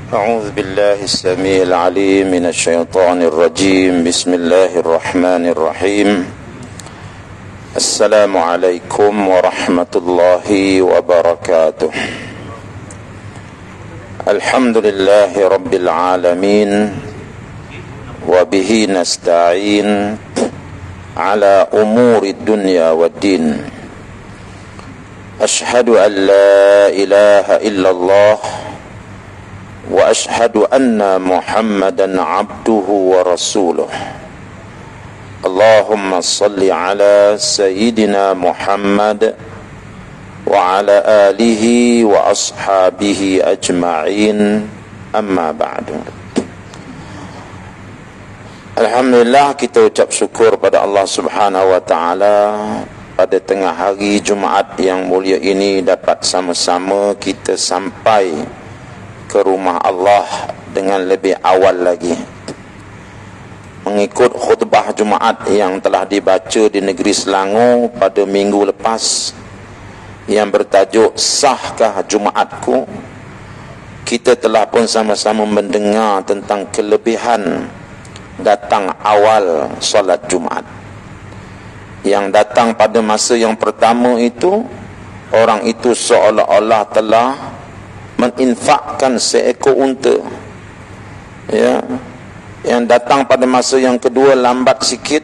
أعوذ بالله السميع العليم من الشيطان الرجيم بسم الله الرحمن الرحيم السلام عليكم ورحمة الله وبركاته الحمد لله رب العالمين وبه نستعين على أمور الدنيا والدين أشهد أن لا إله إلا الله وأشهد أن محمدا عبده ورسوله اللهم صل على سيدنا محمد وعلى آله وأصحابه أجمعين أما بعد. Alhamdulillah, kita ucap syukur pada Allah Subhanahu wa taala pada tengah hari Jumaat yang mulia ini dapat sama-sama kita sampai ke rumah Allah dengan lebih awal lagi, mengikut khutbah Jumaat yang telah dibaca di negeri Selangor pada minggu lepas yang bertajuk Sahkah Jumaatku. Kita telah pun sama-sama mendengar tentang kelebihan datang awal solat Jumaat. Yang datang pada masa yang pertama itu, orang itu seolah-olah telah meninfakkan seekor unta. Ya. Yang datang pada masa yang kedua lambat sikit,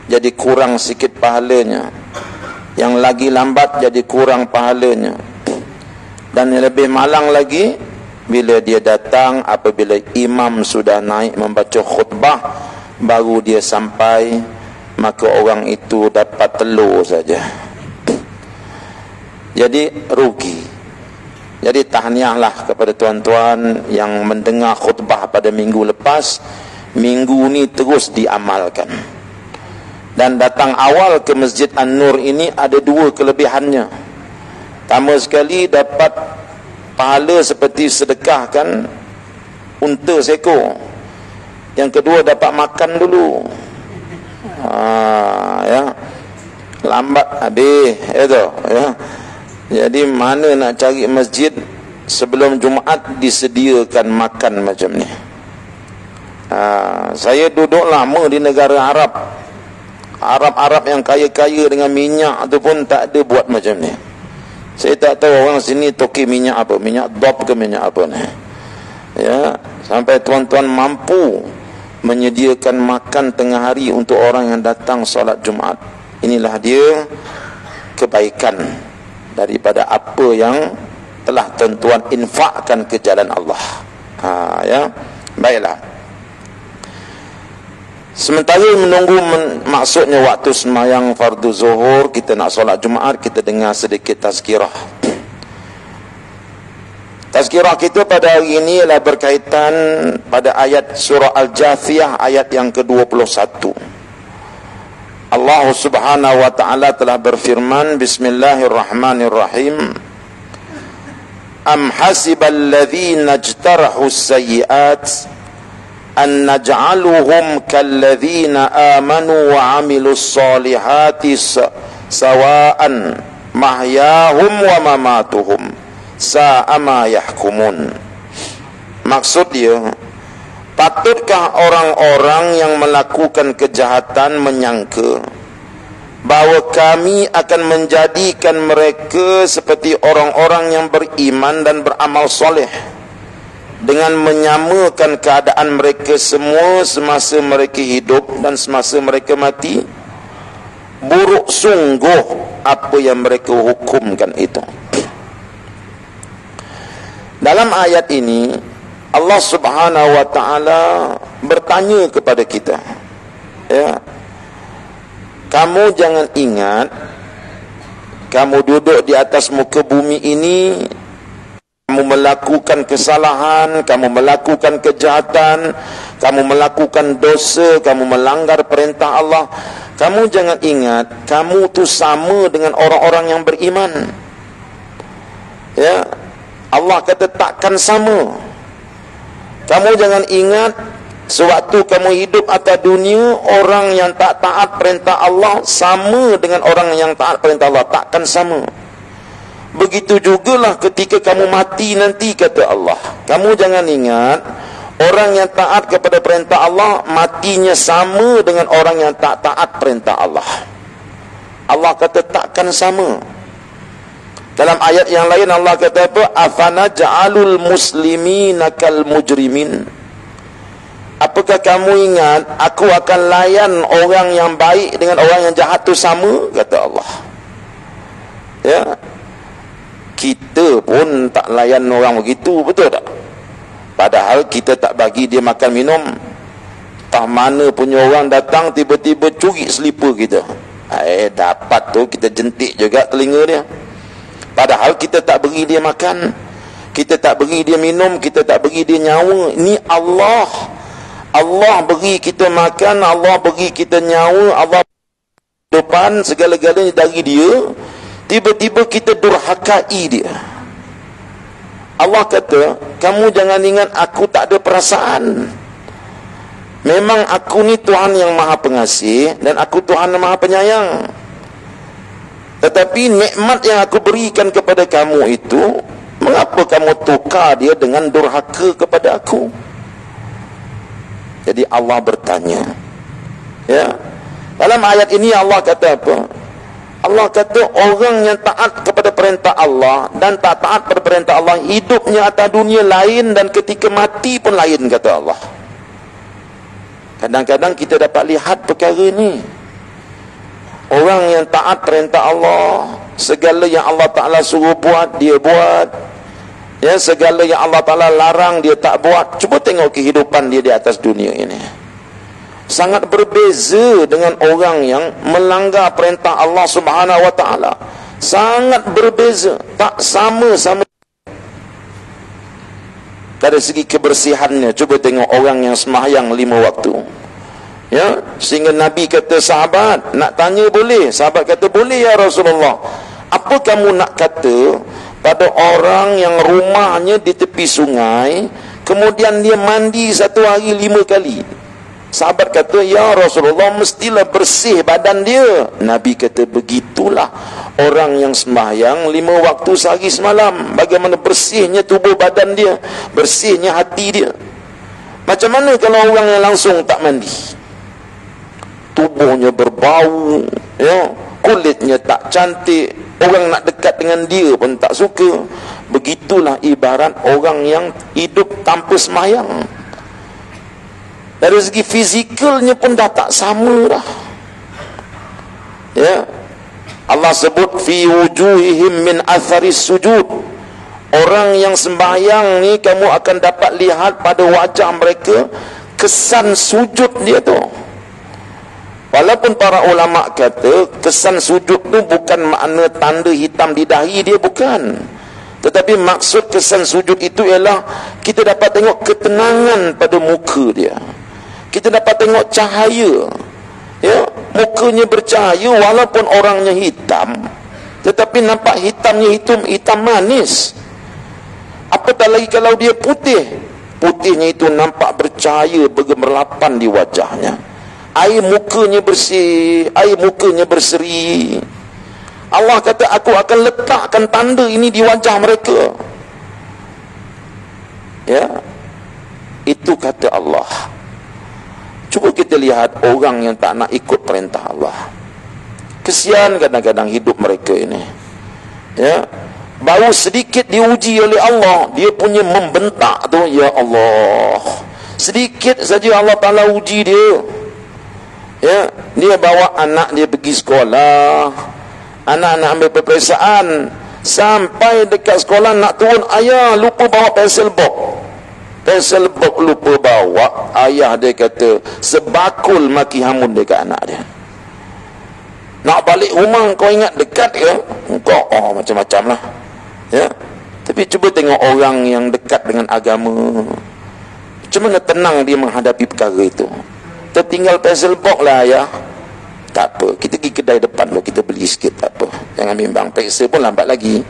jadi kurang sikit pahalanya. Yang lagi lambat jadi kurang pahalanya. Dan yang lebih malang lagi, bila dia datang apabila imam sudah naik membaca khutbah, baru dia sampai, maka orang itu dapat telur saja. Jadi rugi. Jadi tahniahlah kepada tuan-tuan yang mendengar khutbah pada minggu lepas. Minggu ni terus diamalkan. Dan datang awal ke Masjid An-Nur ini ada dua kelebihannya. Pertama sekali, dapat pahala seperti sedekahkan unta seekor. Yang kedua, dapat makan dulu. Ya. Lambat habis itu, ya. Jadi mana nak cari masjid sebelum Jumaat disediakan makan macam ni. Saya duduk lama di negara Arab. Arab yang kaya-kaya dengan minyak tu pun tak ada buat macam ni. Saya tak tahu orang sini toki minyak apa, minyak dop ke minyak apa ni. Ya, sampai tuan-tuan mampu menyediakan makan tengah hari untuk orang yang datang solat Jumaat. Inilah dia kebaikan daripada apa yang telah tuan-tuan infakkan ke jalan Allah. Ya, baiklah. Sementara menunggu maksudnya waktu sembahyang fardu zuhur, kita nak solat Jumaat, kita dengar sedikit tazkirah. Tazkirah kita pada hari ini ialah berkaitan pada ayat surah Al-Jathiyah ayat yang ke-21. Allah Subhanahu wa taala telah berfirman, bismillahirrahmanirrahim, am hasibal ladzina ijtarahu sayyi'at an naj'aluhum kalladzina amanu wa 'amilus solihati sawa'an mahyahum wa mamatuhum sa'a ma yahkumun. Maksud dia, patutkah orang-orang yang melakukan kejahatan menyangka bahawa kami akan menjadikan mereka seperti orang-orang yang beriman dan beramal soleh dengan menyamakan keadaan mereka semua semasa mereka hidup dan semasa mereka mati? Buruk sungguh apa yang mereka hukumkan itu. Dalam ayat ini Allah Subhanahu wa taala bertanya kepada kita, ya, kamu jangan ingat kamu duduk di atas muka bumi ini, kamu melakukan kesalahan, kamu melakukan kejahatan, kamu melakukan dosa, kamu melanggar perintah Allah. Kamu jangan ingat kamu tu sama dengan orang-orang yang beriman. Ya, Allah kata takkan sama. Kamu jangan ingat sewaktu kamu hidup atas dunia, orang yang tak taat perintah Allah sama dengan orang yang taat perintah Allah. Takkan sama. Begitu jugalah ketika kamu mati nanti, kata Allah. Kamu jangan ingat orang yang taat kepada perintah Allah matinya sama dengan orang yang tak taat perintah Allah. Allah kata takkan sama. Dalam ayat yang lain Allah kata apa? Afana ja'alul muslimina kal mujrimin. Apakah kamu ingat aku akan layan orang yang baik dengan orang yang jahat tu sama? Kata Allah. Ya. Kita pun tak layan orang begitu, betul tak? Padahal kita tak bagi dia makan minum. Tak mana punya orang datang tiba-tiba curi selipar kita. Dapat tu kita jentik juga telinga dia. Padahal kita tak beri dia makan, kita tak beri dia minum, kita tak beri dia nyawa. Ini Allah. Allah beri kita makan, Allah beri kita nyawa, Allah depan segala-galanya dari dia. Tiba-tiba kita durhakai dia. Allah kata, kamu jangan ingat aku tak ada perasaan. Memang aku ni Tuhan yang maha pengasih dan aku Tuhan yang maha penyayang. Tetapi nikmat yang aku berikan kepada kamu itu, mengapa kamu tukar dia dengan durhaka kepada aku? Jadi Allah bertanya. Ya. Dalam ayat ini Allah kata apa? Allah kata orang yang taat kepada perintah Allah dan tak taat kepada perintah Allah, hidupnya atas dunia lain dan ketika mati pun lain, kata Allah. Kadang-kadang kita dapat lihat perkara ni. Orang yang taat perintah Allah, segala yang Allah Ta'ala suruh buat, dia buat. Ya, segala yang Allah Ta'ala larang, dia tak buat. Cuba tengok kehidupan dia di atas dunia ini. Sangat berbeza dengan orang yang melanggar perintah Allah Subhanahu Wa Ta'ala. Sangat berbeza, tak sama-sama. Dari segi kebersihannya, cuba tengok orang yang sembahyang 5 waktu. Ya, sehingga Nabi kata sahabat, nak tanya boleh? Sahabat kata boleh ya Rasulullah. Apa kamu nak kata pada orang yang rumahnya di tepi sungai, kemudian dia mandi satu hari 5 kali? Sahabat kata, ya Rasulullah, mestilah bersih badan dia. Nabi kata, begitulah orang yang sembahyang 5 waktu sehari semalam. Bagaimana bersihnya tubuh badan dia, bersihnya hati dia. Macam mana kalau orang yang langsung tak mandi? Tubuhnya berbau, ya, kulitnya tak cantik, orang nak dekat dengan dia pun tak suka. Begitulah ibarat orang yang hidup tanpa sembahyang. Dari segi fizikalnya pun dah tak sama dah. Ya. Allah sebut fi wujuhihim min atharis sujud. Orang yang sembahyang ni kamu akan dapat lihat pada wajah mereka kesan sujud dia tu. Walaupun para ulama kata kesan sujud tu bukan makna tanda hitam di dahi dia, bukan. Tetapi maksud kesan sujud itu ialah kita dapat tengok ketenangan pada muka dia. Kita dapat tengok cahaya. Ya, mukanya bercahaya walaupun orangnya hitam, tetapi nampak hitamnya hitam manis. Apatah lagi kalau dia putih, putihnya itu nampak bercahaya bergemerlapan di wajahnya. Air mukanya bersih, air mukanya berseri. Allah kata aku akan letakkan tanda ini di wajah mereka. Ya, itu kata Allah. Cuba kita lihat orang yang tak nak ikut perintah Allah. Kesian kadang-kadang hidup mereka ini. Ya, baru sedikit diuji oleh Allah, dia punya membentak tu, ya Allah. Sedikit saja Allah Ta'ala uji dia. Ya, dia bawa anak dia pergi sekolah. Anak-anak ambil peperiksaan. Sampai dekat sekolah nak turun, ayah lupa bawa pensel box. Pensel box lupa bawa. Ayah dia kata sebakul maki hamun dekat anak dia. Nak balik rumah kau ingat dekat ke? Kau macam-macam lah. Ya. Tapi cuba tengok orang yang dekat dengan agama, macam mana tenang dia menghadapi perkara itu. Tertinggal pensel box lah ayah, tak apa, kita pergi kedai depan lo, kita beli sikit, tak apa, jangan bimbang, periksa pun lambat lagi.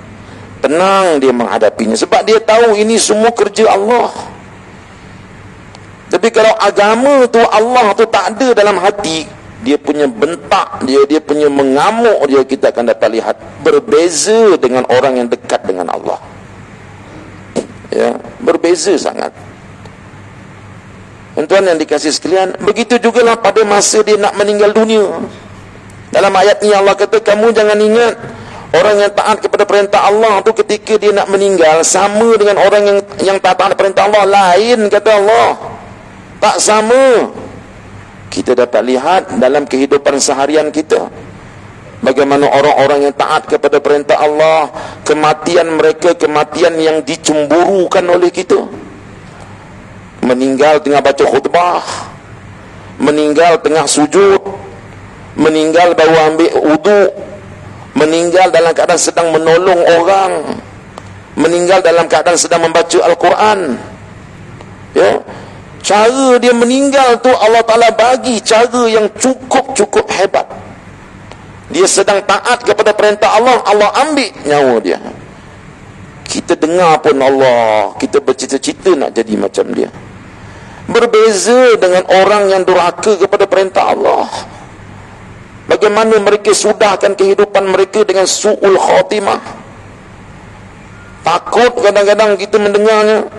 Tenang dia menghadapinya, sebab dia tahu ini semua kerja Allah. Tapi kalau agama tu Allah tu tak ada dalam hati, dia punya bentak dia punya mengamuk dia, kita akan dapat lihat berbeza dengan orang yang dekat dengan Allah. Ya, berbeza sangat. Tuan yang dikasih sekalian, begitu jugalah pada masa dia nak meninggal dunia. Dalam ayat ni Allah kata, kamu jangan ingat orang yang taat kepada perintah Allah tu ketika dia nak meninggal sama dengan orang yang tak taat perintah Allah. Lain, kata Allah. Tak sama. Kita dapat lihat dalam kehidupan seharian kita, bagaimana orang-orang yang taat kepada perintah Allah, kematian mereka kematian yang dicemburukan oleh kita. Meninggal tengah baca khutbah, meninggal tengah sujud, meninggal baru ambil wudu, meninggal dalam keadaan sedang menolong orang, meninggal dalam keadaan sedang membaca Al-Quran. Ya, cara dia meninggal tu Allah Ta'ala bagi cara yang cukup hebat. Dia sedang taat kepada perintah Allah, Allah ambil nyawa dia. Kita dengar pun Allah, kita bercita-cita nak jadi macam dia. Berbeza dengan orang yang durhaka kepada perintah Allah. Bagaimana mereka sudahkan kehidupan mereka dengan su'ul khatimah. Takut kadang-kadang kita mendengarnya,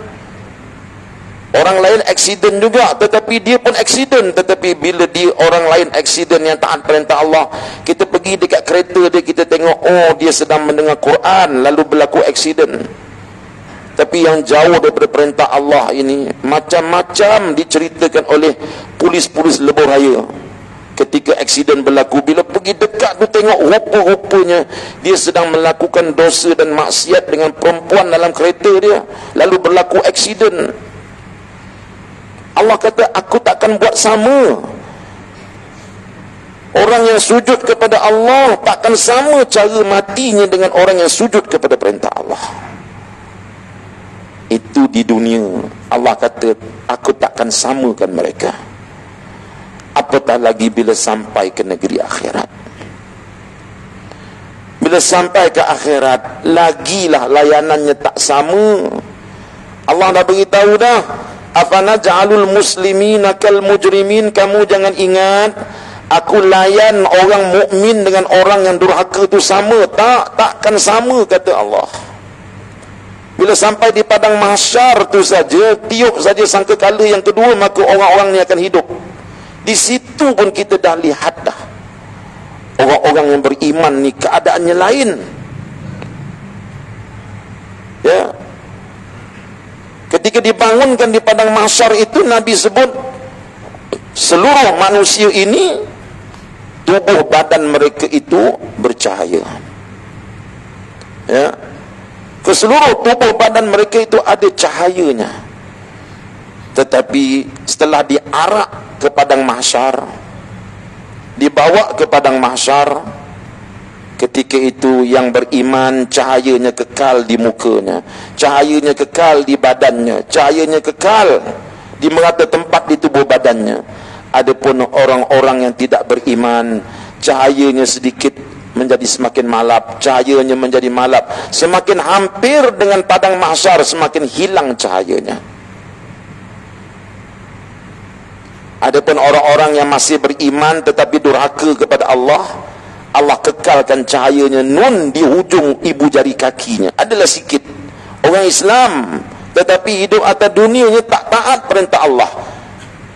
orang lain aksiden juga, tetapi dia pun aksiden. Tetapi bila dia orang lain aksiden yang taat perintah Allah, kita pergi dekat kereta dia, kita tengok, oh dia sedang mendengar Quran, lalu berlaku aksiden. Tapi yang jauh daripada perintah Allah ini, macam-macam diceritakan oleh polis-polis lebuh raya. Ketika aksiden berlaku, bila pergi dekat tu tengok rupa-rupanya dia sedang melakukan dosa dan maksiat dengan perempuan dalam kereta dia, lalu berlaku aksiden. Allah kata, aku takkan buat sama. Orang yang sujud kepada Allah takkan sama cara matinya dengan orang yang sujud kepada perintah Allah. Itu di dunia. Allah kata, aku takkan samakan mereka. Apatah lagi bila sampai ke negeri akhirat. Bila sampai ke akhirat, lagilah layanannya tak sama. Allah dah beritahu dah, afanaj'alul muslimina kal mujrimin. Kamu jangan ingat aku layan orang mukmin dengan orang yang durhaka tu sama. Takkan sama, kata Allah. Bila sampai di padang mahsyar tu saja, tiup saja sangkakala yang kedua, maka orang-orang ni akan hidup. Di situ pun kita dah lihat dah, orang-orang yang beriman ni keadaannya lain. Ya, ketika dibangunkan di padang mahsyar itu, Nabi sebut seluruh manusia ini, tubuh badan mereka itu bercahaya. Ya, keseluruh tubuh badan mereka itu ada cahayanya. Tetapi setelah diarak ke padang mahsyar, dibawa ke padang mahsyar, ketika itu yang beriman cahayanya kekal di mukanya, cahayanya kekal di badannya, cahayanya kekal di merata tempat di tubuh badannya. Adapun orang-orang yang tidak beriman, cahayanya sedikit menjadi semakin malap, cahayanya menjadi malap, semakin hampir dengan padang mahsyar semakin hilang cahayanya. Adapun orang-orang yang masih beriman tetapi durhaka kepada Allah, Allah kekalkan cahayanya nun di hujung ibu jari kakinya. Adalah sikit orang Islam tetapi hidup atas dunianya tak taat perintah Allah,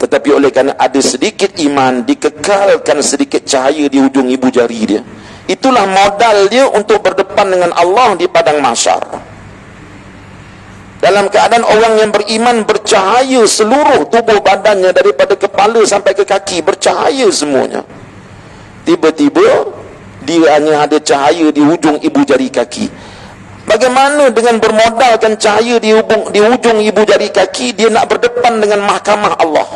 tetapi oleh kerana ada sedikit iman, dikekalkan sedikit cahaya di hujung ibu jari dia. Itulah modal dia untuk berdepan dengan Allah di padang mahsyar. Dalam keadaan orang yang beriman bercahaya seluruh tubuh badannya, daripada kepala sampai ke kaki bercahaya semuanya. Tiba-tiba dia hanya ada cahaya di hujung ibu jari kaki. Bagaimana dengan bermodalkan cahaya di hujung ibu jari kaki, dia nak berdepan dengan mahkamah Allah?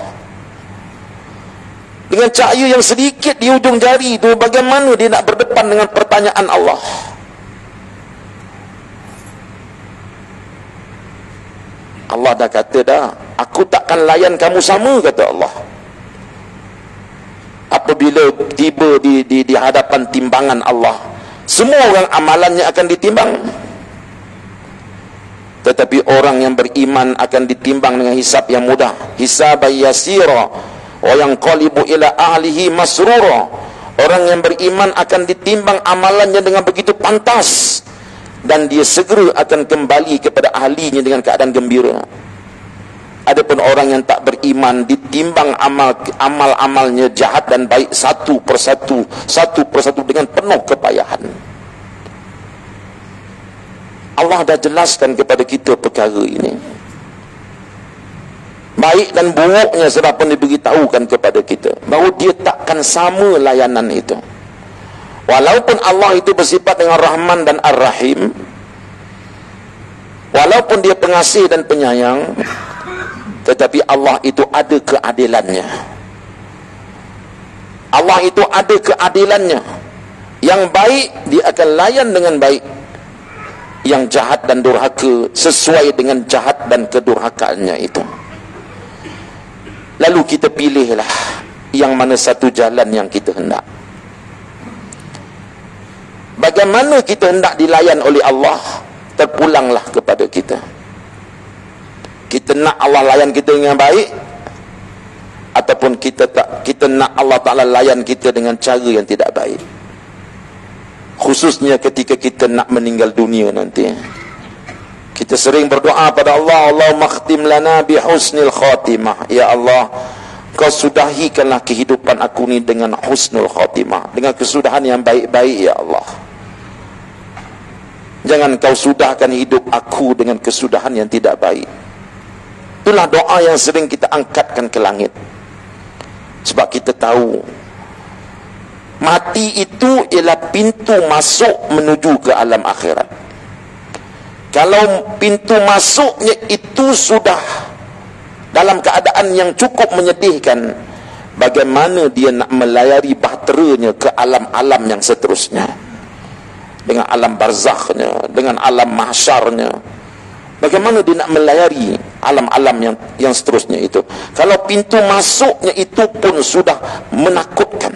Dengan cahaya yang sedikit di hujung jari itu, bagaimana dia nak berdepan dengan pertanyaan Allah? Allah dah kata dah, aku takkan layan kamu sama, kata Allah. Apabila tiba di hadapan timbangan Allah, semua orang amalannya akan ditimbang. Tetapi orang yang beriman akan ditimbang dengan hisab yang mudah. Hisab yasira Wa yanqalibu ila ahlihi masrura. Orang yang beriman akan ditimbang amalannya dengan begitu pantas, dan dia segera akan kembali kepada ahlinya dengan keadaan gembira. Adapun orang yang tak beriman, ditimbang amal-amalnya jahat dan baik satu persatu dengan penuh kepayahan. Allah dah jelaskan kepada kita perkara ini. Baik dan buruknya sudah pun diberitahukan kepada kita, bahawa dia takkan sama layanan itu. Walaupun Allah itu bersifat dengan Rahman dan Ar-Rahim, walaupun dia pengasih dan penyayang, tetapi Allah itu ada keadilannya. Allah itu ada keadilannya. Yang baik dia akan layan dengan baik, yang jahat dan durhaka sesuai dengan jahat dan kedurhakaannya itu. Lalu kita pilihlah yang mana satu jalan yang kita hendak. Bagaimana kita hendak dilayan oleh Allah, terpulanglah kepada kita. Kita nak Allah layan kita dengan baik, ataupun kita nak Allah Ta'ala layan kita dengan cara yang tidak baik. Khususnya ketika kita nak meninggal dunia nanti. Kita sering berdoa pada Allah, Allahumma khtim lana bi husnil khatimah. Ya Allah, Kau sudahikanlah kehidupan aku ni dengan husnul khatimah, dengan kesudahan yang baik-baik ya Allah. Jangan Kau sudahkan hidup aku dengan kesudahan yang tidak baik. Itulah doa yang sering kita angkatkan ke langit. Sebab kita tahu mati itu ialah pintu masuk menuju ke alam akhirat. Kalau pintu masuknya itu sudah dalam keadaan yang cukup menyedihkan, bagaimana dia nak melayari bahteranya ke alam-alam yang seterusnya, dengan alam barzakhnya, dengan alam mahsyarnya? Bagaimana dia nak melayari alam-alam yang seterusnya itu, kalau pintu masuknya itu pun sudah menakutkan?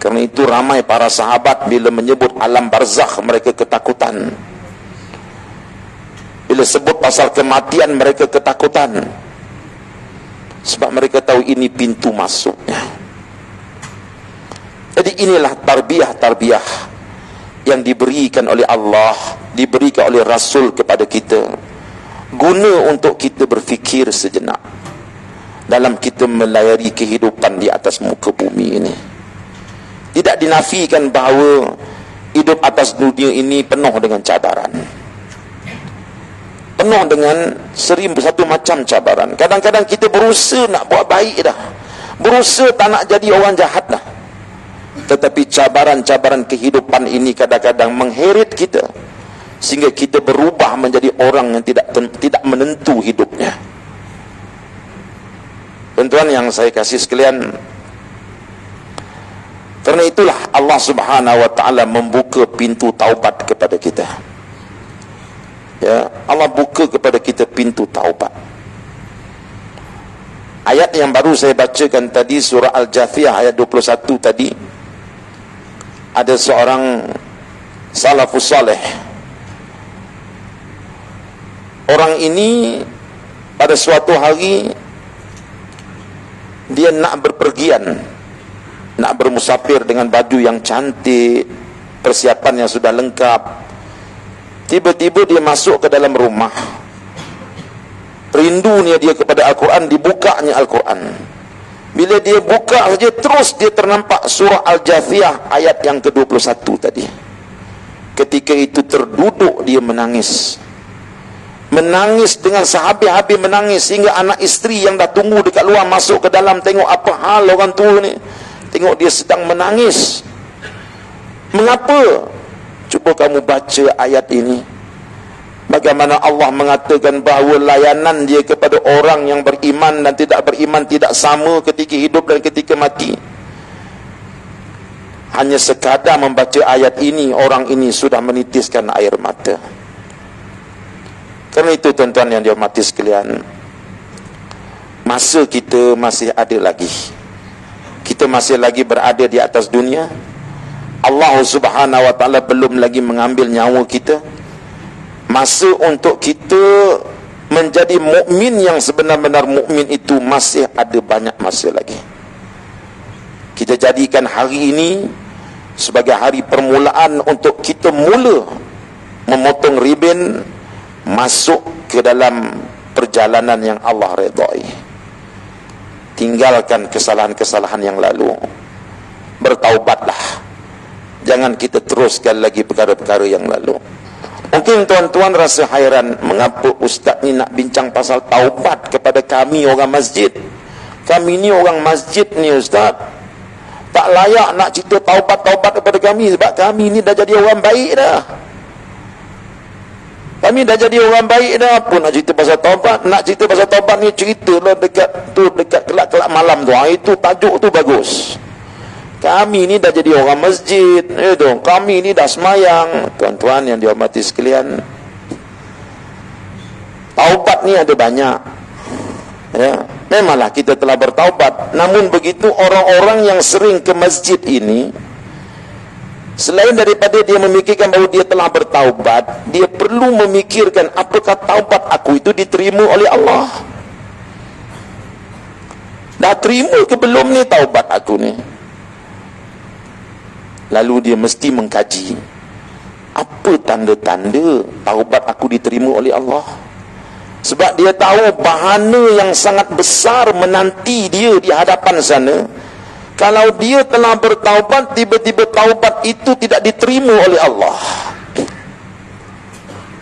Kerana itu ramai para sahabat bila menyebut alam barzakh mereka ketakutan. Bila sebut pasal kematian mereka ketakutan. Sebab mereka tahu ini pintu masuknya. Jadi inilah tarbiyah-tarbiyah yang diberikan oleh Allah, diberikan oleh Rasul kepada kita, guna untuk kita berfikir sejenak dalam kita melayari kehidupan di atas muka bumi ini. Tidak dinafikan bahawa hidup atas dunia ini penuh dengan cabaran, penuh dengan satu macam cabaran. Kadang-kadang kita berusaha nak buat baik dah, berusaha tak nak jadi orang jahat dah, tetapi cabaran-cabaran kehidupan ini kadang-kadang mengheret kita, sehingga kita berubah menjadi orang yang tidak menentu hidupnya. Tuan-tuan yang saya kasih sekalian, kerana itulah Allah Subhanahu wa Ta'ala membuka pintu taubat kepada kita. Ya, Allah buka kepada kita pintu taubat. Ayat yang baru saya bacakan tadi, surah Al-Jathiyah ayat 21 tadi, ada seorang salafus saleh. Orang ini pada suatu hari dia nak berpergian, nak bermusafir dengan baju yang cantik, persiapan yang sudah lengkap. Tiba-tiba dia masuk ke dalam rumah. Rindunya dia kepada Al-Quran, dibukanya Al-Quran. Bila dia buka saja, terus dia ternampak surah Al-Jathiyah ayat yang ke-21 tadi. Ketika itu terduduk dia menangis. Menangis dengan sehabis-habis menangis, sehingga anak isteri yang dah tunggu dekat luar masuk ke dalam, tengok apa hal orang tua ni. Tengok dia sedang menangis. Mengapa? Cuba kamu baca ayat ini. Bagaimana Allah mengatakan bahawa layanan dia kepada orang yang beriman dan tidak beriman tidak sama ketika hidup dan ketika mati. Hanya sekadar membaca ayat ini, orang ini sudah menitiskan air mata. Kerana itu tuan-tuan yang dihormati sekalian, masa kita masih ada lagi. Kita masih lagi berada di atas dunia. Allah Subhanahu wa Ta'ala belum lagi mengambil nyawa kita. Masa untuk kita menjadi mukmin yang sebenar-benar mukmin itu masih ada banyak masa lagi. Kita jadikan hari ini sebagai hari permulaan untuk kita mula memotong ribin, masuk ke dalam perjalanan yang Allah redai. Tinggalkan kesalahan-kesalahan yang lalu, bertaubatlah. Jangan kita teruskan lagi perkara-perkara yang lalu. Mungkin tuan-tuan rasa hairan, mengapa ustaz ni nak bincang pasal taubat kepada kami orang masjid? Kami ni orang masjid ni ustaz, tak layak nak cerita taubat-taubat kepada kami, sebab kami ni dah jadi orang baik dah. Kami dah jadi orang baik dah. Apa nak cerita pasal taubat? Nak cerita pasal taubat ni, ceritalah dekat kelak-kelak malam tu. Itu tajuk tu bagus. Kami ni dah jadi orang masjid, kami ni dah semayang. Tuan-tuan yang dihormati sekalian, taubat ni ada banyak, ya. Memanglah kita telah bertaubat, namun begitu orang-orang yang sering ke masjid ini, selain daripada dia memikirkan bahawa dia telah bertaubat, dia perlu memikirkan apakah taubat aku itu diterima oleh Allah. Dah terima ke belum ni taubat aku ni? Lalu dia mesti mengkaji, apa tanda-tanda taubat aku diterima oleh Allah. Sebab dia tahu bahana yang sangat besar menanti dia di hadapan sana. Kalau dia telah bertaubat, tiba-tiba taubat itu tidak diterima oleh Allah.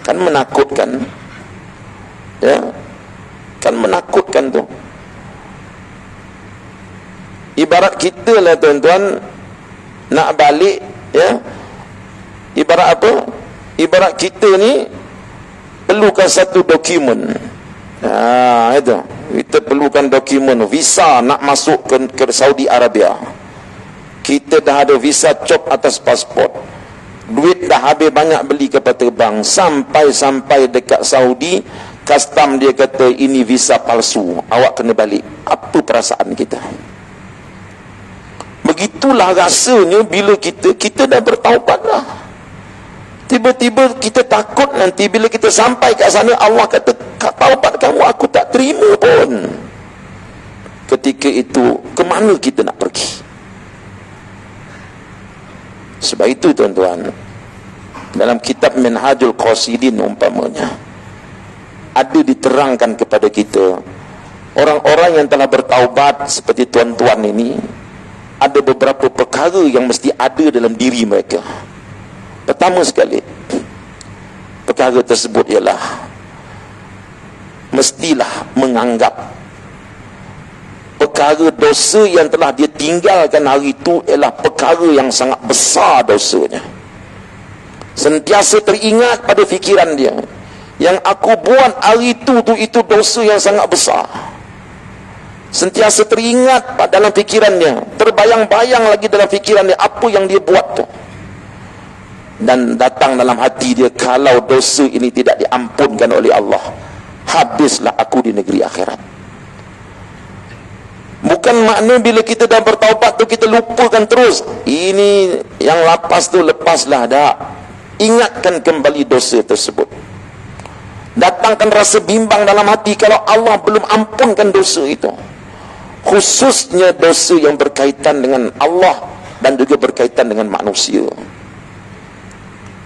Kan menakutkan, ya, kan menakutkan tu. Ibarat kita lah tuan-tuan, nak balik, ya, ibarat apa? Ibarat kita ni perlukan satu dokumen. Itu kita perlukan dokumen visa nak masuk ke Saudi Arabia. Kita dah ada visa cop atas pasport, duit dah habis banyak beli kapal terbang, sampai dekat Saudi, custom dia kata ini visa palsu, awak kena balik. Apa perasaan kita? Begitulah rasanya bila kita dah bertaubat dah. Tiba-tiba kita takut nanti bila kita sampai kat sana, Allah kata, taubat kamu aku tak terima pun. Ketika itu, ke mana kita nak pergi? Sebab itu tuan-tuan, dalam kitab Minhajul Qasidin umpamanya, ada diterangkan kepada kita, orang-orang yang telah bertaubat seperti tuan-tuan ini, ada beberapa perkara yang mesti ada dalam diri mereka. Pertama sekali, perkara tersebut ialah mestilah menganggap perkara dosa yang telah dia tinggalkan hari itu ialah perkara yang sangat besar dosanya. Sentiasa teringat pada fikiran dia, yang aku buat hari itu dosa yang sangat besar. Sentiasa teringat dalam fikirannya, terbayang-bayang lagi dalam fikiran dia apa yang dia buat tu. Dan datang dalam hati dia, kalau dosa ini tidak diampunkan oleh Allah, habislah aku di negeri akhirat. Bukan makna bila kita dah bertaubat tu kita lupakan terus, ini yang lepas tu lepaslah, dah. Ingatkan kembali dosa tersebut. Datangkan rasa bimbang dalam hati kalau Allah belum ampunkan dosa itu, khususnya dosa yang berkaitan dengan Allah dan juga berkaitan dengan manusia.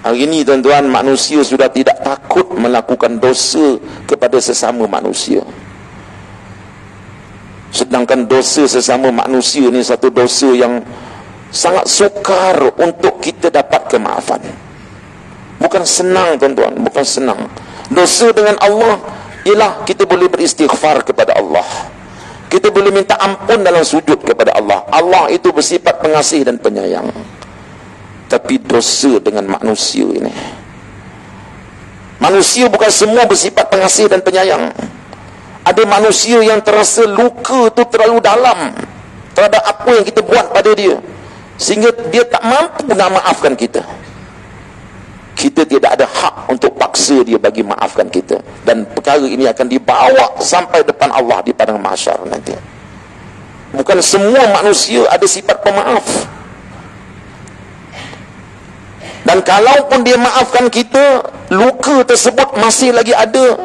Hari ini tuan-tuan, manusia sudah tidak takut melakukan dosa kepada sesama manusia. Sedangkan dosa sesama manusia ni satu dosa yang sangat sukar untuk kita dapat kemaafan. Bukan senang tuan-tuan, bukan senang. Dosa dengan Allah ialah kita boleh beristighfar kepada Allah, kita boleh minta ampun dalam sujud kepada Allah. Allah itu bersifat pengasih dan penyayang. Tapi dosa dengan manusia ini, manusia bukan semua bersifat pengasih dan penyayang. Ada manusia yang terasa luka tu terlalu dalam terhadap apa yang kita buat pada dia, sehingga dia tak mampu nak maafkan kita. Kita tidak ada hak untuk paksa dia bagi maafkan kita. Dan perkara ini akan dibawa sampai depan Allah di padang mahsyar nanti. Bukan semua manusia ada sifat pemaaf. Dan kalaupun dia maafkan kita, luka tersebut masih lagi ada.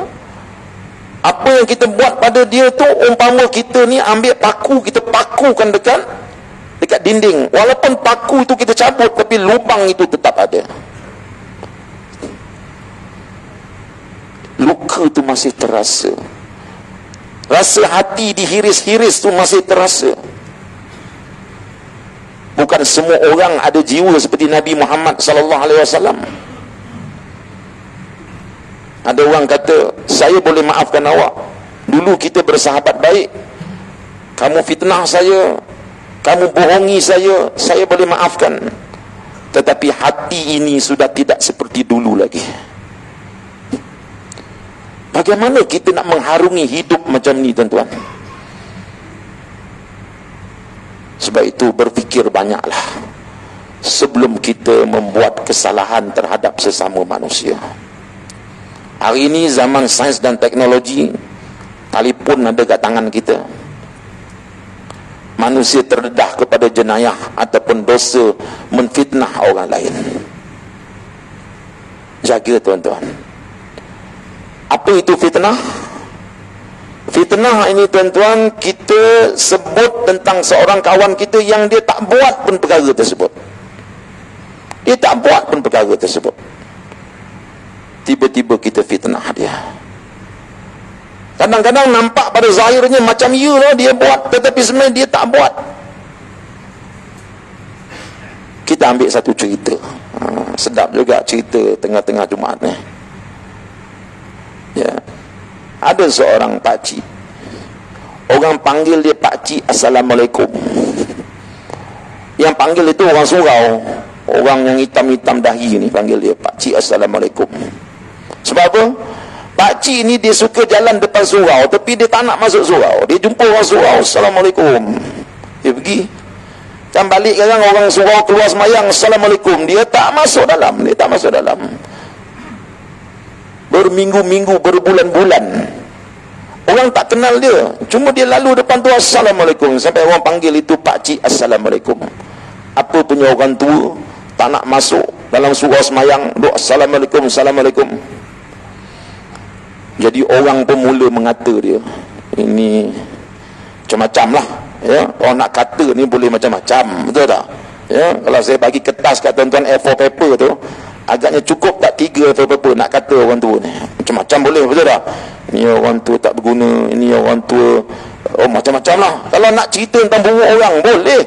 Apa yang kita buat pada dia tu, umpama kita ni ambil paku, kita pakukan dekat dinding. Walaupun paku itu kita cabut, tapi lubang itu tetap ada. Luka tu masih terasa. Rasa hati dihiris-hiris tu masih terasa. Bukan semua orang ada jiwa seperti Nabi Muhammad sallallahu alaihi wasallam. Ada orang kata, saya boleh maafkan awak. Dulu kita bersahabat baik. Kamu fitnah saya, kamu bohongi saya boleh maafkan. Tetapi hati ini sudah tidak seperti dulu lagi. Bagaimana kita nak mengharungi hidup macam ni, tuan-tuan? Sebab itu berfikir banyaklah sebelum kita membuat kesalahan terhadap sesama manusia. Hari ini zaman sains dan teknologi, telefon ada kat tangan kita. Manusia terdedah kepada jenayah ataupun dosa menfitnah orang lain. Jaga, tuan-tuan. Apa itu fitnah? Fitnah ini, tuan-tuan, kita sebut tentang seorang kawan kita yang dia tak buat pun perkara tersebut. Dia tak buat pun perkara tersebut. Tiba-tiba kita fitnah dia. Kadang-kadang nampak pada zahirnya macam iyalah dia buat, tetapi sebenarnya dia tak buat. Kita ambil satu cerita. Sedap juga cerita tengah-tengah Jumaat ni. Ya. Ada seorang pakcik. Orang panggil dia pakcik Assalamualaikum. Yang panggil itu orang surau. Orang yang hitam-hitam dahi ni panggil dia pakcik Assalamualaikum. Sebab apa? Pakcik ni dia suka jalan depan surau, tapi dia tak nak masuk surau. Dia jumpa orang surau, Assalamualaikum. Dia pergi. Kan balik kadang orang surau keluar semayang, Assalamualaikum. Dia tak masuk dalam. Dia tak masuk dalam. Berminggu-minggu, berbulan-bulan. Orang tak kenal dia. Cuma dia lalu depan tu, Assalamualaikum. Sampai orang panggil itu pakcik Assalamualaikum. Apa punya orang tua tak nak masuk dalam surau semayang, duk Assalamualaikum, Assalamualaikum. Jadi orang pun mula mengata dia, ini macam-macam lah, ya. Orang nak kata ni boleh macam-macam, betul tak? Ya, kalau saya bagi kertas kat tuan-tuan A4 paper tu, agaknya cukup tak 3 A4 paper nak kata orang tua ni. Macam-macam boleh, betul tak? Ini orang tua tak berguna, ini orang tua, oh macam-macam lah. Kalau nak cerita tentang buruk orang, boleh.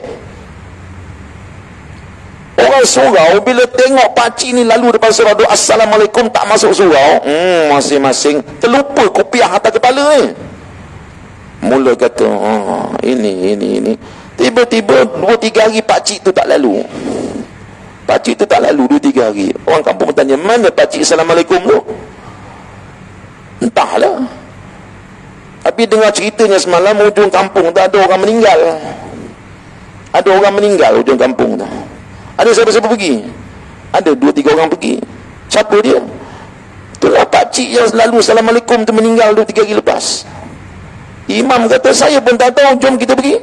Orang surau bila tengok pakcik ni lalu depan surau doa Assalamualaikum, tak masuk surau, masing-masing terlupa kopiah atas kepala ni. Mula kata, ini. Tiba-tiba 2-3 hari pakcik tu tak lalu. Pakcik tu tak lalu 2-3 hari. Orang kampung bertanya, mana pakcik Assalamualaikum tu? Entahlah. Tapi dengar ceritanya semalam, ujung kampung tu ada orang meninggal. Ada orang meninggal ujung kampung tu. Ada siapa-siapa pergi? Ada 2-3 orang pergi. Siapa dia? Itulah pakcik yang selalu Assalamualaikum tu meninggal 2-3 hari lepas. Imam kata, saya pun tak tahu, jom kita pergi.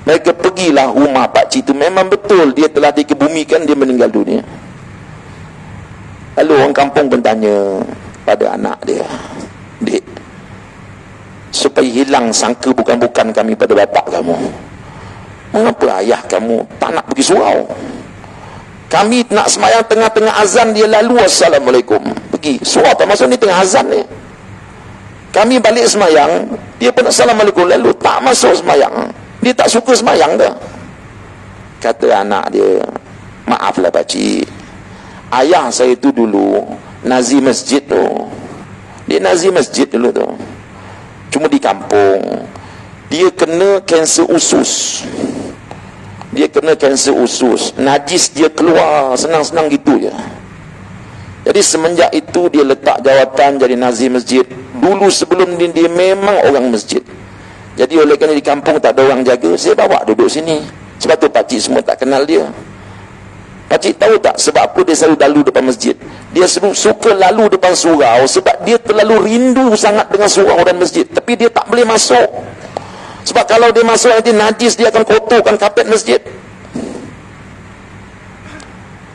Mereka pergilah rumah pakcik tu. Memang betul dia telah dikebumikan, dia meninggal dunia. Lalu orang kampung pun tanya pada anak dia, Dik, supaya hilang sangka bukan-bukan kami pada bapak kamu, mengapa ayah kamu tak nak pergi surau? Kami nak semayang tengah-tengah azan, dia lalu Assalamualaikum, pergi surau tak masuk ni tengah azan ni. Kami balik semayang, dia pun Assalamualaikum, lalu tak masuk semayang. Dia tak suka semayang dah. Kata anak dia, maaflah pakcik, ayah saya tu dulu nazi masjid tu. Dia nazi masjid dulu tu. Cuma di kampung dia kena kanser usus. Dia kena kanser usus. Najis dia keluar senang-senang gitu je. Jadi semenjak itu dia letak jawatan jadi nazi masjid. Dulu sebelum dia memang orang masjid. Jadi oleh kerana di kampung tak ada orang jaga, saya bawa duduk sini. Sebab tu pakcik semua tak kenal dia. Pakcik tahu tak sebab apa dia selalu lalu depan masjid? Dia suka lalu depan surau sebab dia terlalu rindu sangat dengan surau dan masjid. Tapi dia tak boleh masuk. Sebab kalau dia masuk nanti najis, dia akan kotorkan kapet masjid.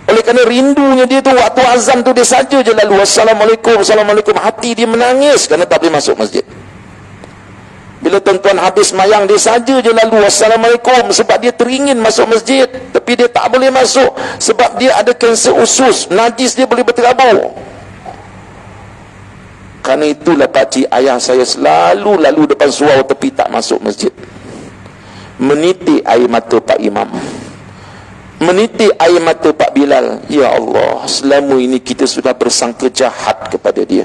Oleh kerana rindunya dia tu, waktu azan tu dia saja je lalu Assalamualaikum, Assalamualaikum, hati dia menangis kerana tak boleh masuk masjid. Bila tuan-tuan habis mayang, dia saja je lalu Assalamualaikum, sebab dia teringin masuk masjid, tapi dia tak boleh masuk sebab dia ada kanser usus, najis dia boleh berterabur. Kerana itulah pakcik ayah saya selalu lalu depan surau tepi tak masuk masjid, menitik air mata Pak Imam, menitik air mata Pak Bilal. Ya Allah, selama ini kita sudah bersangka jahat kepada dia,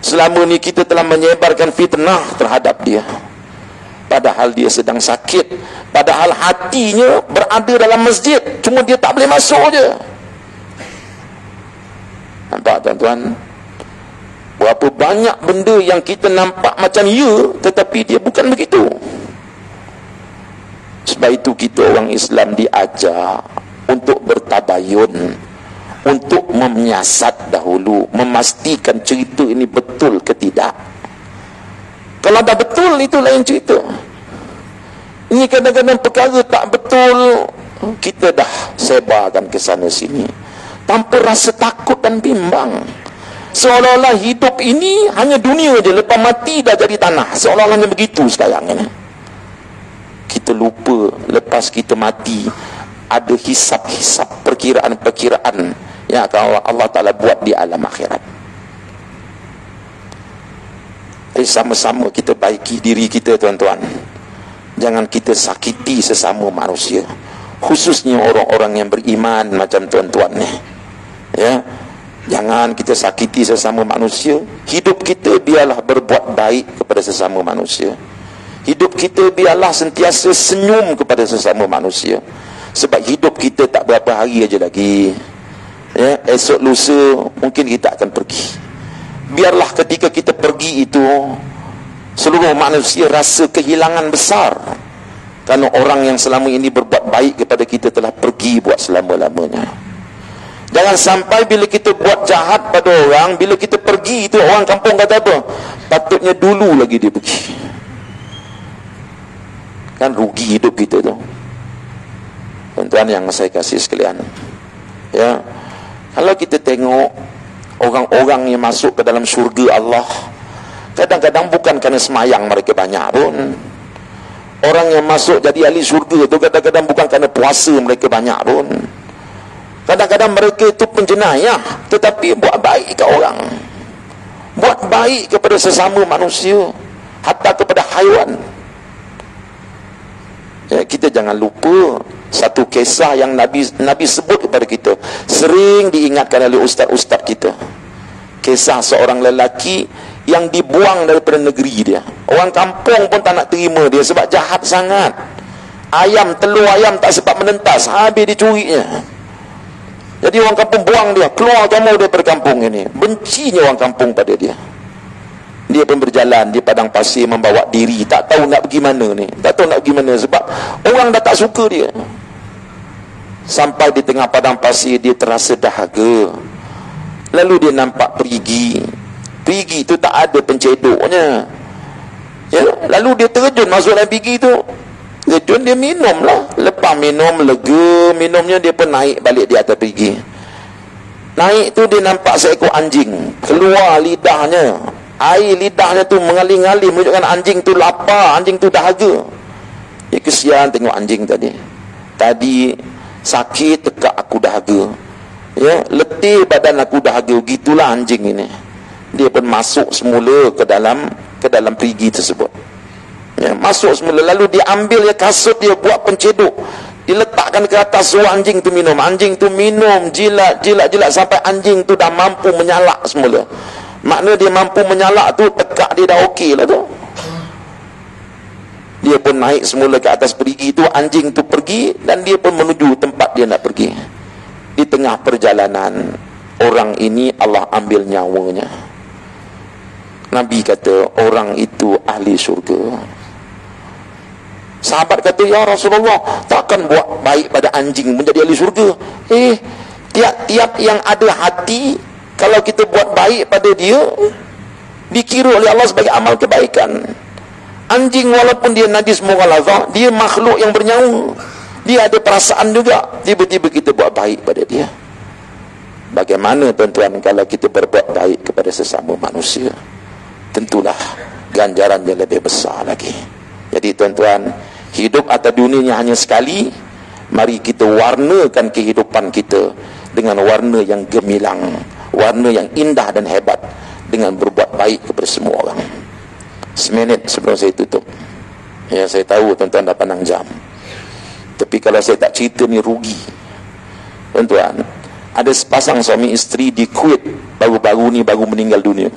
selama ini kita telah menyebarkan fitnah terhadap dia, padahal dia sedang sakit, padahal hatinya berada dalam masjid, cuma dia tak boleh masuk je. Nampak tuan-tuan, berapa banyak benda yang kita nampak macam ya, tetapi dia bukan begitu. Sebab itu kita orang Islam diajar untuk bertabayun, untuk menyiasat dahulu, memastikan cerita ini betul ke tidak. Kalau dah betul, itu lain cerita. Ini kadang-kadang perkara tak betul, kita dah sebarkan ke sana sini tanpa rasa takut dan bimbang, seolah-olah hidup ini hanya dunia je, lepas mati dah jadi tanah, seolah-olahnya begitu sekarang ini. Kita lupa lepas kita mati ada hisab-hisab, perkiraan-perkiraan yang akan Allah Ta'ala buat di alam akhirat. Jadi sama-sama kita baiki diri kita tuan-tuan, jangan kita sakiti sesama manusia, khususnya orang-orang yang beriman macam tuan-tuan ni, ya. Jangan kita sakiti sesama manusia. Hidup kita biarlah berbuat baik kepada sesama manusia. Hidup kita biarlah sentiasa senyum kepada sesama manusia. Sebab hidup kita tak berapa hari aja lagi, ya. Esok lusa mungkin kita akan pergi. Biarlah ketika kita pergi itu, seluruh manusia rasa kehilangan besar, kerana orang yang selama ini berbuat baik kepada kita telah pergi buat selama-lamanya. Jangan sampai bila kita buat jahat pada orang, bila kita pergi itu, orang kampung kata apa? Patutnya dulu lagi dia pergi. Kan rugi hidup kita tu. Tuan-tuan yang saya kasih sekalian, ya, kalau kita tengok orang-orang yang masuk ke dalam syurga Allah, kadang-kadang bukan kerana semayang mereka banyak pun. Orang yang masuk jadi ahli syurga tu kadang-kadang bukan kerana puasa mereka banyak pun. Kadang-kadang mereka itu penjenayah, tetapi buat baik ke orang, buat baik kepada sesama manusia, hatta kepada haiwan. Ya, kita jangan lupa satu kisah yang Nabi sebut kepada kita, sering diingatkan oleh ustaz-ustaz kita. Kisah seorang lelaki yang dibuang daripada negeri dia. Orang kampung pun tak nak terima dia sebab jahat sangat. Telur ayam tak sempat menentas, habis dicurinya. Jadi orang kampung buang dia, keluar kamu daripada kampung ini. Bencinya orang kampung pada dia. Dia pun berjalan di padang pasir membawa diri, tak tahu nak pergi mana ni, tak tahu nak pergi mana sebab orang dah tak suka dia. Sampai di tengah padang pasir dia terasa dahaga. Lalu dia nampak perigi. Perigi tu tak ada pencedoknya, ya. Lalu dia terjun masuk dalam perigi tu. Terjun, dia minum lah. Lepas minum, lega minumnya, dia pun naik balik di atas perigi. Naik tu dia nampak seekor anjing, keluar lidahnya, air lidahnya tu mengalir-ngalir menunjukkan anjing tu lapar, anjing tu dahaga. Dia kesian tengok anjing tadi. Tadi sakit tekak aku dahaga, ya, letih badan aku dahaga. Gitulah anjing ini. Dia pun masuk semula ke dalam perigi tersebut, ya, masuk semula. Lalu dia ambil kasut dia, buat pencedok, diletakkan ke atas, suruh anjing tu minum. Anjing tu minum, jilat sampai anjing tu dah mampu menyalak semula. Makna dia mampu menyalak tu, tekak dia dah okey lah tu. Dia pun naik semula ke atas perigi tu. Anjing tu pergi dan dia pun menuju tempat dia nak pergi. Di tengah perjalanan, orang ini Allah ambil nyawanya. Nabi kata orang itu ahli syurga. Sahabat kata, ya Rasulullah, takkan buat baik pada anjing menjadi ahli syurga? Tiap-tiap yang ada hati, kalau kita buat baik pada dia, dikira oleh Allah sebagai amal kebaikan. Anjing walaupun dia najis mughalazah, dia makhluk yang bernyawa, Dia ada perasaan juga, tiba-tiba kita buat baik pada dia. Bagaimana tuan-tuan kalau kita berbuat baik kepada sesama manusia? Tentulah ganjarannya lebih besar lagi. Jadi tuan-tuan, hidup atas dunia hanya sekali. Mari kita warnakan kehidupan kita dengan warna yang gemilang, warna yang indah dan hebat, dengan berbuat baik kepada semua orang. Seminit sebelum saya tutup. Ya, saya tahu tuan-tuan dah pandang jam. Tapi kalau saya tak cerita ni rugi. Tuan-tuan, ada sepasang suami isteri di Kuwait baru-baru ni baru meninggal dunia.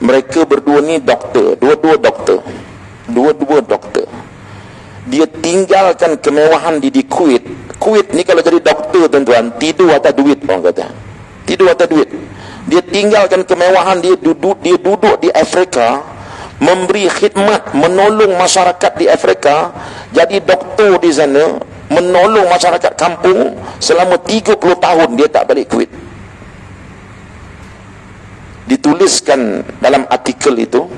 Mereka berdua ni doktor, dua-dua doktor. Dia tinggalkan kemewahan di Kuwait. Kuwait ni kalau jadi doktor tuan-tuan, tidur atas duit orang kata. Tidur atas duit. Dia tinggalkan kemewahan, dia duduk di Afrika, memberi khidmat, menolong masyarakat di Afrika. Jadi doktor di sana, menolong masyarakat kampung selama 30 tahun dia tak balik Kuwait. Dituliskan dalam artikel itu,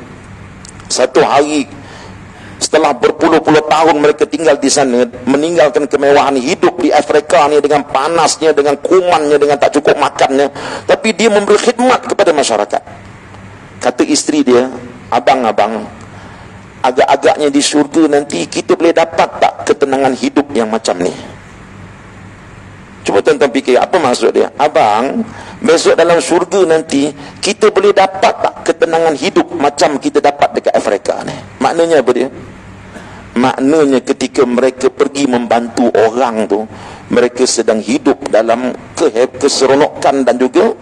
satu hari setelah berpuluh-puluh tahun mereka tinggal di sana, meninggalkan kemewahan hidup di Afrika ni dengan panasnya, dengan kumannya, dengan tak cukup makannya, tapi dia memberi khidmat kepada masyarakat. Kata isteri dia, abang-abang, agak-agaknya di syurga nanti kita boleh dapat tak ketenangan hidup yang macam ni? Cuba tuan-tuan fikir, apa maksud dia? Abang, besok dalam syurga nanti kita boleh dapat tak ketenangan hidup macam kita dapat dekat Afrika ni? Maknanya apa dia? Maknanya ketika mereka pergi membantu orang tu, mereka sedang hidup dalam keseronokan dan juga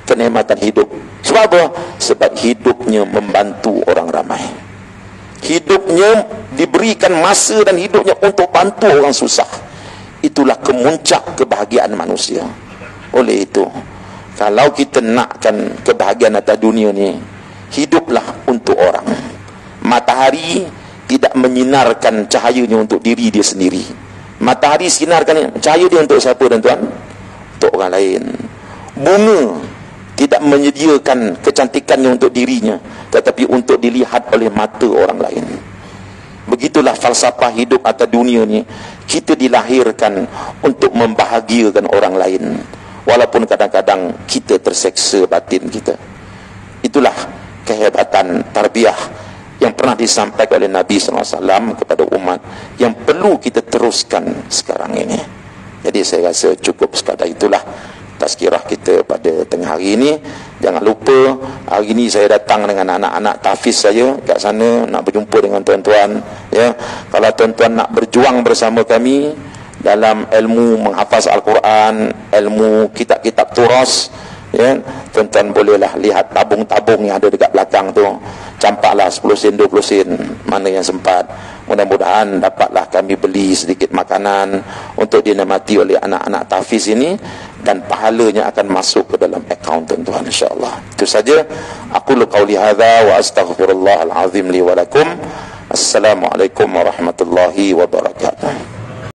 kenikmatan hidup. Sebab apa? Sebab hidupnya membantu orang ramai. Hidupnya diberikan masa dan hidupnya untuk bantu orang susah. Itulah kemuncak kebahagiaan manusia. Oleh itu, kalau kita nakkan kebahagiaan atas dunia ni, hiduplah untuk orang. Matahari tidak menyinarkan cahayanya untuk diri dia sendiri. Matahari sinarkan cahaya dia untuk siapa tuan-tuan? Untuk orang lain. Bunga tidak menyediakan kecantikannya untuk dirinya, tetapi untuk dilihat oleh mata orang lain. Begitulah falsafah hidup atas dunia ni. Kita dilahirkan untuk membahagiakan orang lain, walaupun kadang-kadang kita terseksa batin kita. Itulah kehebatan tarbiyah yang pernah disampaikan oleh Nabi SAW kepada umat, yang perlu kita teruskan sekarang ini. Jadi saya rasa cukup sekadar itulah tazkirah kita pada tengah hari ini. Jangan lupa, hari ini saya datang dengan anak-anak tahfiz saya kat sana, nak berjumpa dengan tuan-tuan. Ya, kalau tuan-tuan nak berjuang bersama kami dalam ilmu menghafaz Al-Quran, ilmu kitab-kitab turas, ya, tuan-tuan bolehlah lihat tabung-tabung yang ada dekat belakang tu. Campaklah 10 sen, 20 sen, mana yang sempat. Mudah-mudahan dapatlah kami beli sedikit makanan untuk dinikmati oleh anak-anak tahfiz ini, dan pahalanya akan masuk ke dalam akaun tuan-tuan, insya-Allah. Itu saja. Aku qauli hadza wa astaghfirullahal azim li wa lakum. Assalamualaikum warahmatullahi wabarakatuh.